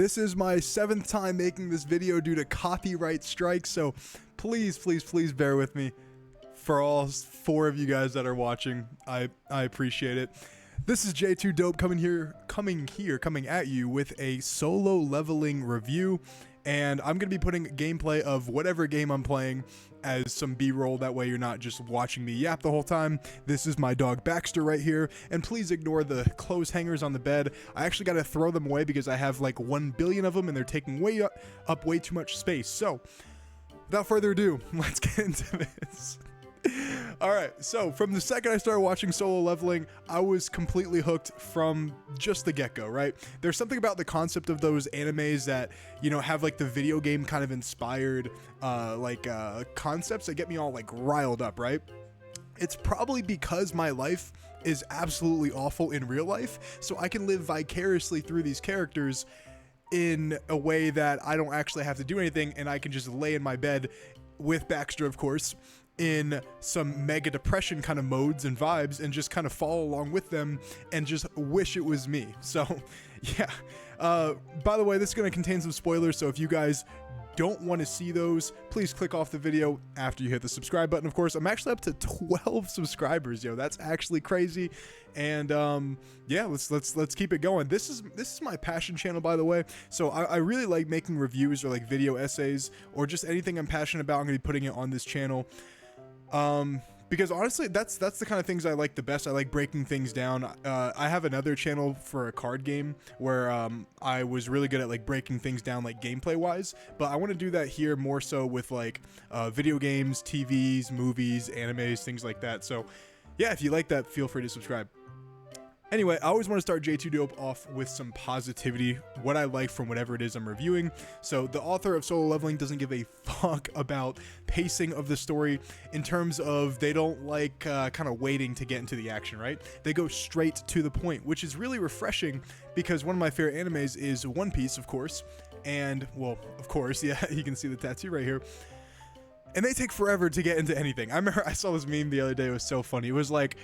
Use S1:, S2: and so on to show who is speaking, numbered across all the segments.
S1: This is my 7th time making this video due to copyright strikes, so please bear with me. For all 4 of you guys that are watching, I appreciate it. This is J2 Dope coming at you with a solo leveling review, and I'm gonna be putting gameplay of whatever game I'm playing as some B-roll. That way you're not just watching me yap the whole time. This is my dog Baxter right here, and please ignore the clothes hangers on the bed. I actually gotta throw them away because I have like 1 billion of them and they're taking up way too much space. So without further ado, let's get into this. Alright, so from the second I started watching solo leveling, I was completely hooked from just the get-go, right? There's something about the concept of those animes that, you know, have like the video game kind of inspired concepts that get me all like riled up, right? It's probably because my life is absolutely awful in real life, so I can live vicariously through these characters in a way that I don't actually have to do anything, and I can just lay in my bed with Baxter, of course, in some mega depression kind of modes and vibes, and just kind of follow along with them and just wish it was me. So yeah, by the way, this is going to contain some spoilers, so if you guys don't want to see those, please click off the video after you hit the subscribe button. Of course, I'm actually up to 12 subscribers, yo. That's actually crazy. And yeah, let's keep it going. This is my passion channel, by the way. So I really like making reviews or like video essays or just anything I'm passionate about. I'm gonna be putting it on this channel. Because honestly, that's the kind of things I like the best. I like breaking things down. I have another channel for a card game where I was really good at like breaking things down like gameplay wise, but I want to do that here more so with like video games, TVs, movies, animes, things like that. So yeah, if you like that, feel free to subscribe. Anyway, I always want to start J2 Dope off with some positivity, what I like from whatever it is I'm reviewing. So the author of Solo Leveling doesn't give a fuck about pacing of the story in terms of they don't like kind of waiting to get into the action, right? They go straight to the point, which is really refreshing because one of my favorite animes is One Piece, of course. And, well, of course, yeah, you can see the tattoo right here. And they take forever to get into anything. I remember I saw this meme the other day. It was so funny. It was like,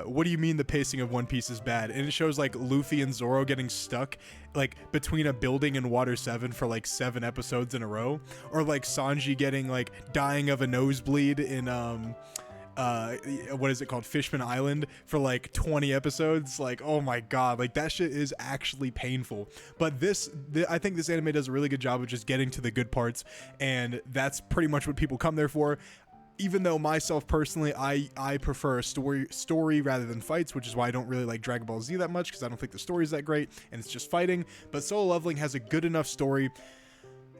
S1: what do you mean the pacing of One Piece is bad? And it shows like Luffy and Zoro getting stuck like between a building and Water 7 for like 7 episodes in a row, or like Sanji getting like dying of a nosebleed in what is it called, Fishman Island, for like 20 episodes. Like, oh my god, like that shit is actually painful. But I think this anime does a really good job of just getting to the good parts, and that's pretty much what people come there for. Even though myself personally, I prefer a story rather than fights, which is why I don't really like Dragon Ball Z that much, because I don't think the story is that great and it's just fighting. But Solo Leveling has a good enough story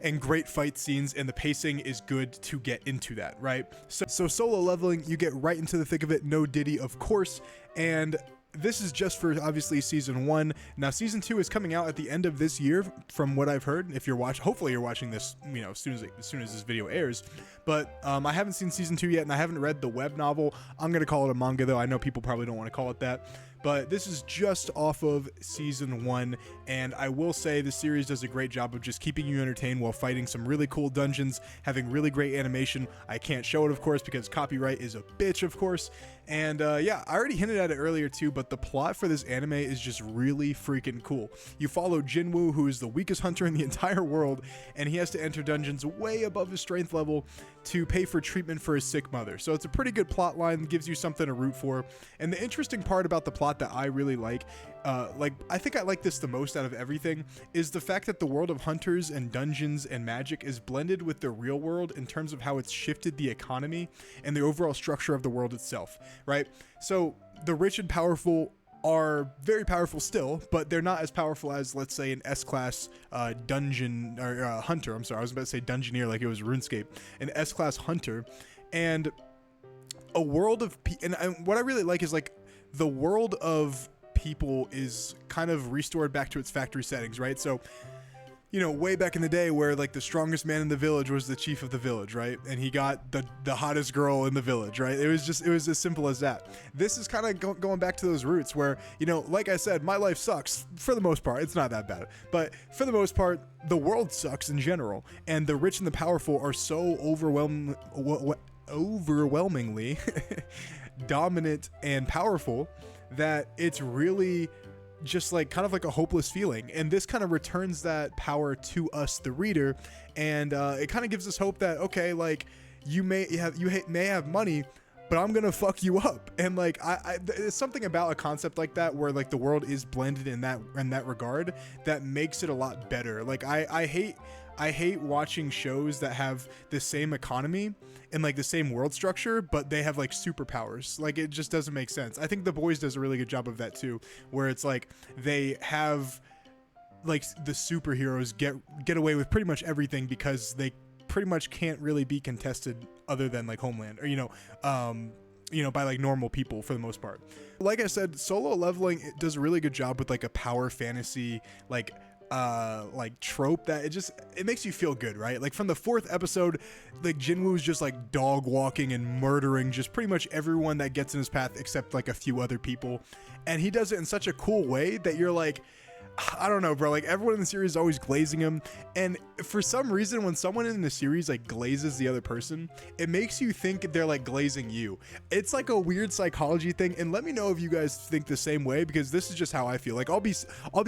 S1: and great fight scenes, and the pacing is good to get into that, right? So Solo Leveling, you get right into the thick of it, no Diddy, of course, and this is just for obviously season 1. Now season 2 is coming out at the end of this year, from what I've heard. If you're hopefully you're watching this, you know, as soon as this video airs. But I haven't seen season 2 yet, and I haven't read the web novel. I'm gonna call it a manga though. I know people probably don't want to call it that, but this is just off of season 1, and I will say the series does a great job of just keeping you entertained while fighting some really cool dungeons, having really great animation. I can't show it, of course, because copyright is a bitch, of course. And yeah, I already hinted at it earlier too, but the plot for this anime is just really freaking cool. You follow Jinwoo, who is the weakest hunter in the entire world, and he has to enter dungeons way above his strength level to pay for treatment for his sick mother. So it's a pretty good plot line, gives you something to root for. And the interesting part about the plot that I really like I think I like this the most out of everything, is the fact that the world of hunters and dungeons and magic is blended with the real world in terms of how it's shifted the economy and the overall structure of the world itself, right? So the rich and powerful are very powerful still, but they're not as powerful as, let's say, an S-class dungeon or hunter. I'm sorry, I was about to say dungeoneer like it was RuneScape. An S-class hunter, and a world of and what I really like is like the world of people is kind of restored back to its factory settings, right? So, you know, way back in the day where like the strongest man in the village was the chief of the village, right? And he got the hottest girl in the village, right? It was as simple as that. This is kind of going back to those roots where, you know, like I said, my life sucks for the most part. It's not that bad, but for the most part, the world sucks in general, and the rich and the powerful are so overwhelmingly dominant and powerful that it's really just like kind of like a hopeless feeling, and this kind of returns that power to us, the reader, and it kind of gives us hope that, okay, like you may have money, but I'm gonna fuck you up. And like there's something about a concept like that where like the world is blended in that regard that makes it a lot better. Like I hate watching shows that have the same economy and like the same world structure, but they have like superpowers. Like it just doesn't make sense. I think The Boys does a really good job of that too, where it's like they have like the superheroes get away with pretty much everything because they pretty much can't really be contested other than like Homeland, or by like normal people for the most part. Like I said, Solo Leveling, it does a really good job with like a power fantasy like trope that it makes you feel good, right? Like from the 4th episode, like Jinwoo's just like dog walking and murdering just pretty much everyone that gets in his path except like a few other people, and he does it in such a cool way that you're like, I don't know, bro. Like everyone in the series is always glazing him, and for some reason, when someone in the series like glazes the other person, it makes you think they're like glazing you. It's like a weird psychology thing, and let me know if you guys think the same way, because this is just how I feel. Like I'll be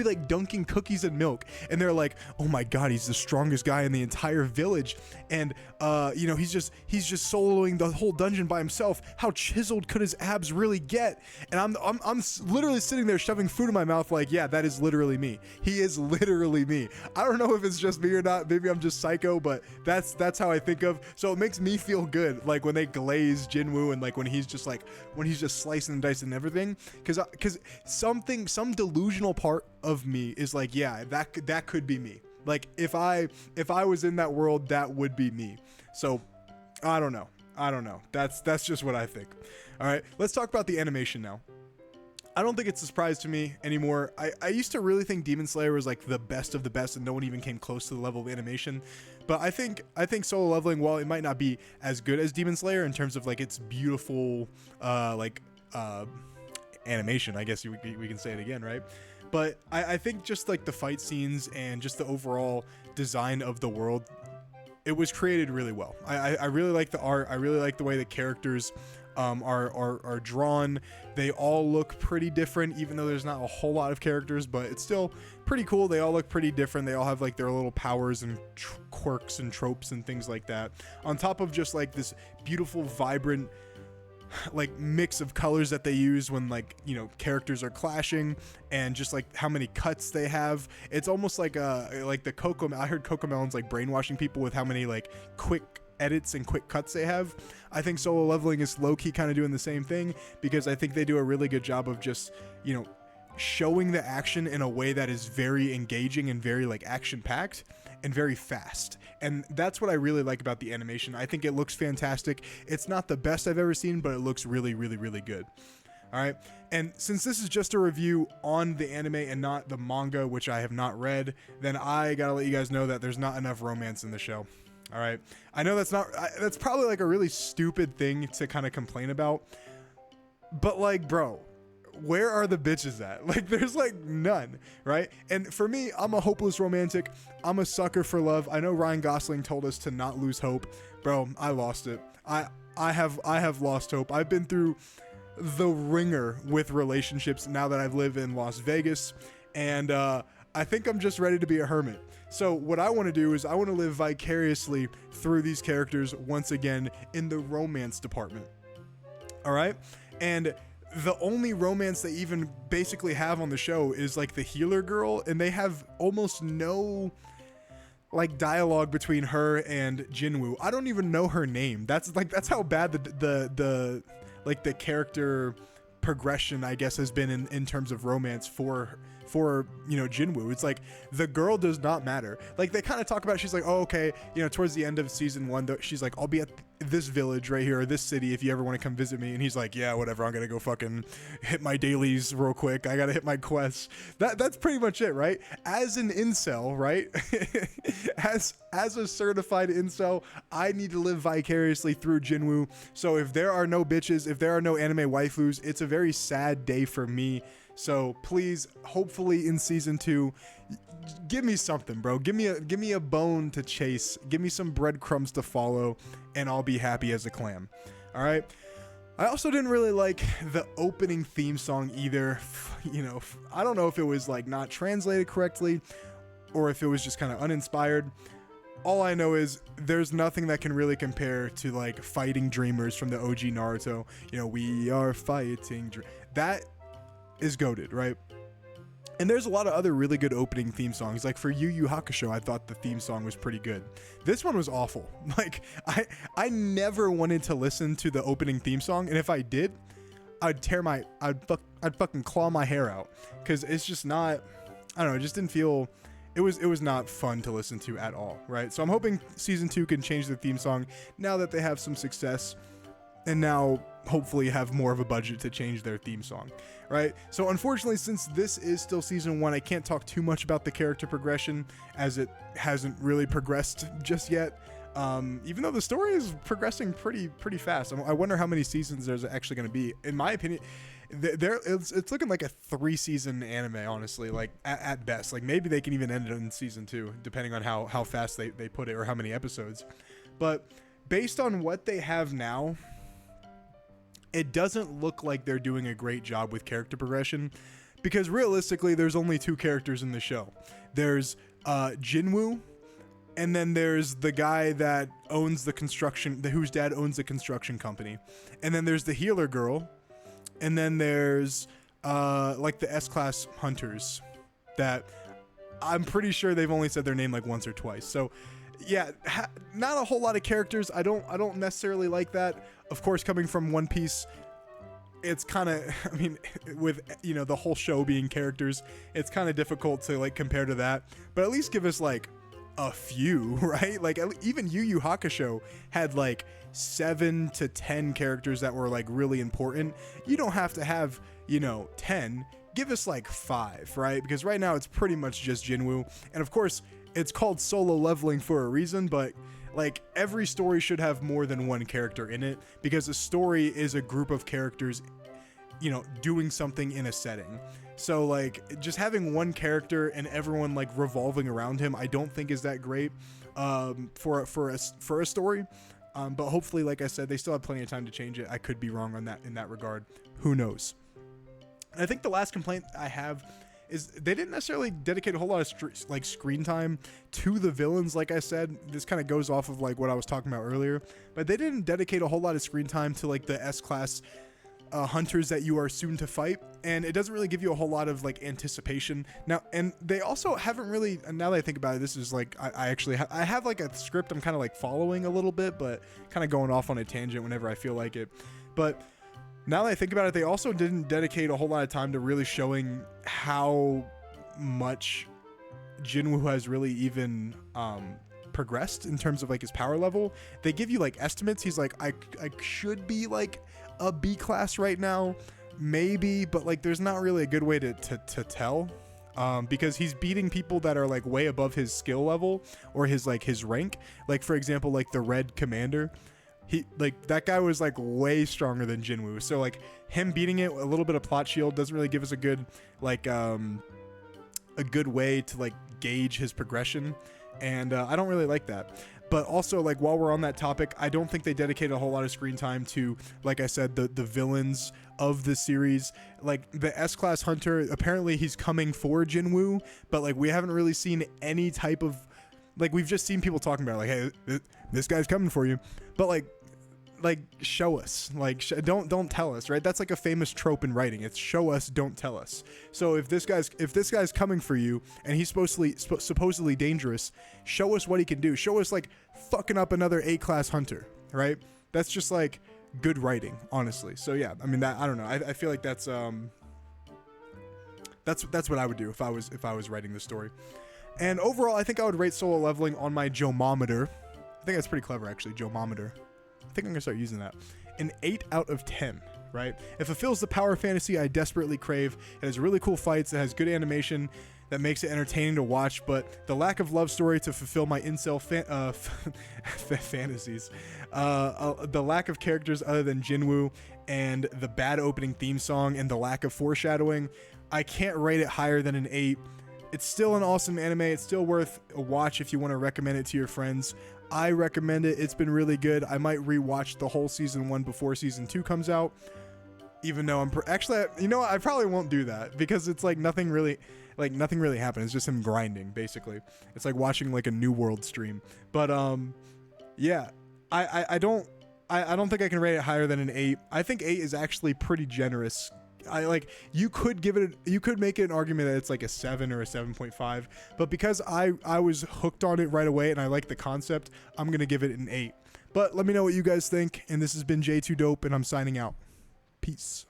S1: like dunking cookies in milk, and they're like, oh my god, he's the strongest guy in the entire village, and he's just soloing the whole dungeon by himself. How chiseled could his abs really get? And I'm literally sitting there shoving food in my mouth, like, yeah, that is literally me. He is literally me. I don't know if it's just me or not. Maybe I'm just psycho, but that's how I think of. So it makes me feel good, like when they glaze Jinwoo, and like when he's just slicing and dicing everything, because some delusional part of me is like, yeah, that could be me. Like if I was in that world, that would be me. So I don't know. That's just what I think. All right, let's talk about the animation now. I don't think it's a surprise to me anymore. I used to really think Demon Slayer was like the best of the best, and no one even came close to the level of animation. But I think Solo Leveling, while it might not be as good as Demon Slayer in terms of like its beautiful animation, I guess we can say it again, right? But I think just like the fight scenes and just the overall design of the world, it was created really well. I really like the art. I really like the way the characters are drawn. They all look pretty different, even though there's not a whole lot of characters, but it's still pretty cool. They all look pretty different. They all have like their little powers and quirks and tropes and things like that, on top of just like this beautiful, vibrant like mix of colors that they use when like characters are clashing, and just like how many cuts they have. It's almost like the Coco. I heard Cocomelon's like brainwashing people with how many like quick edits and quick cuts they have. I think Solo Leveling is low-key kind of doing the same thing, because I think they do a really good job of just showing the action in a way that is very engaging and very like action-packed and very fast. And that's what I really like about the animation. I think it looks fantastic. It's not the best I've ever seen, but it looks really, really, really good. All right. And since this is just a review on the anime and not the manga, which I have not read, then I gotta let you guys know that there's not enough romance in the show. All right. I know that's probably like a really stupid thing to kind of complain about, but like, bro, where are the bitches at? Like, there's like none, right? And for me, I'm a hopeless romantic. I'm a sucker for love. I know Ryan Gosling told us to not lose hope. Bro, I lost it. I have lost hope. I've been through the ringer with relationships now that I've lived in Las Vegas, and I think I'm just ready to be a hermit. So what I want to do is I want to live vicariously through these characters once again in the romance department. All right? And the only romance they even basically have on the show is like the healer girl, and they have almost no like dialogue between her and Jinwoo. I don't even know her name. That's how bad the character progression, I guess, has been in terms of romance for Jinwoo. It's like the girl does not matter. Like they kind of talk about, she's like, oh, okay, towards the end of season 1, she's like, I'll be at this village right here, or this city, if you ever want to come visit me. And he's like, yeah, whatever, I'm gonna go fucking hit my dailies real quick, I gotta hit my quests. That's pretty much it, right? As an incel, right? as a certified incel, I need to live vicariously through Jinwoo. So if there are no bitches, if there are no anime waifus, it's a very sad day for me. So please, hopefully in season 2, give me something, bro. Give me a bone to chase. Give me some breadcrumbs to follow, and I'll be happy as a clam. All right. I also didn't really like the opening theme song either. You know, I don't know if it was like not translated correctly or if it was just kind of uninspired. All I know is there's nothing that can really compare to like Fighting Dreamers from the OG Naruto. You know, we are fighting. That is goated, right? And there's a lot of other really good opening theme songs. Like for Yu Yu Hakusho, I thought the theme song was pretty good. This one was awful. Like I never wanted to listen to the opening theme song, and if I did, I'd fucking claw my hair out, because it's just not. I don't know. It just didn't feel. It was not fun to listen to at all, right? So I'm hoping season 2 can change the theme song now that they have some success, and now hopefully have more of a budget to change their theme song, right? So unfortunately, since this is still season 1, I can't talk too much about the character progression, as it hasn't really progressed just yet. Even though the story is progressing pretty fast. I wonder how many seasons there's actually going to be. In my opinion, it's looking like a 3-season anime, honestly, like at best. Like maybe they can even end it in season 2, depending on how fast they put it or how many episodes. But based on what they have now, it doesn't look like they're doing a great job with character progression, because realistically, there's only 2 characters in the show. There's Jinwoo, and then there's the guy that owns the construction, whose dad owns the construction company. And then there's the healer girl. And then there's like the S-class hunters that I'm pretty sure they've only said their name like once or twice. So yeah, not a whole lot of characters. I don't necessarily like that. Of course, coming from One Piece, it's kind of, I mean, with, you know, the whole show being characters, it's kind of difficult to like compare to that. But at least give us like a few, right? Like even Yu Yu Hakusho had like 7 to 10 characters that were like really important. You don't have to have, you know, 10. Give us like 5, right? Because right now it's pretty much just Jinwoo. And of course, it's called solo leveling for a reason, but like every story should have more than one character in it, because a story is a group of characters, you know, doing something in a setting. So like just having one character and everyone like revolving around him, I don't think is that great for a story. But hopefully, like I said, they still have plenty of time to change it. I could be wrong on that in that regard. Who knows? And I think the last complaint I have is they didn't necessarily dedicate a whole lot of screen time to the villains. Like I said, this kind of goes off of like what I was talking about earlier, but they didn't dedicate a whole lot of screen time to like the S-class hunters that you are soon to fight, and it doesn't really give you a whole lot of like anticipation now. And they also haven't really, and now that I think about it, this is like I actually I have like a script I'm kind of like following a little bit, but kind of going off on a tangent whenever I feel like it. But now that I think about it, they also didn't dedicate a whole lot of time to really showing how much Jinwoo has really even progressed in terms of like his power level. They give you like estimates. He's like, I should be like a B class right now, maybe, but like there's not really a good way to tell, because he's beating people that are like way above his skill level or his rank. Like for example, like the Red Commander, he like that guy was like way stronger than Jinwoo. So like him beating it, a little bit of plot shield doesn't really give us a good like a good way to like gauge his progression, and I don't really like that. But also, like, while we're on that topic, I don't think they dedicated a whole lot of screen time to, like I said, the villains of the series. Like, the S-Class Hunter, apparently he's coming for Jinwoo, but, like, we haven't really seen any type of... Like, we've just seen people talking about, like, hey, this guy's coming for you. But, like show us. Like, don't tell us, right? That's like a famous trope in writing. It's show us, don't tell us. So if this guy's coming for you and he's supposedly dangerous, show us what he can do. Show us like fucking up another A-class hunter, right? That's just like good writing, honestly. So yeah, I mean, that, I don't know. I feel like that's what I would do if I was writing the story. And overall, I think I would rate Solo Leveling on my Jomometer. I think that's pretty clever, actually, Jomometer. I think I'm gonna start using that. An 8 out of 10, right? It fulfills the power fantasy I desperately crave. It has really cool fights. It has good animation that makes it entertaining to watch, but the lack of love story to fulfill my incel fantasies, the lack of characters other than Jinwoo, and the bad opening theme song, and the lack of foreshadowing, I can't rate it higher than an 8. It's still an awesome anime. It's still worth a watch if you want to recommend it to your friends. I recommend it. It's been really good. I might rewatch the whole season 1 before season 2 comes out. Even though actually, you know what? I probably won't do that because it's like nothing really happened. It's just him grinding, basically. It's like watching like a New World stream. But yeah, I don't think I can rate it higher than an 8. I think 8 is actually pretty generous. You could make it an argument that it's like a 7 or a 7.5, but because I was hooked on it right away and I like the concept, I'm gonna give it an 8. But let me know what you guys think. And this has been J2Dope, and I'm signing out. Peace.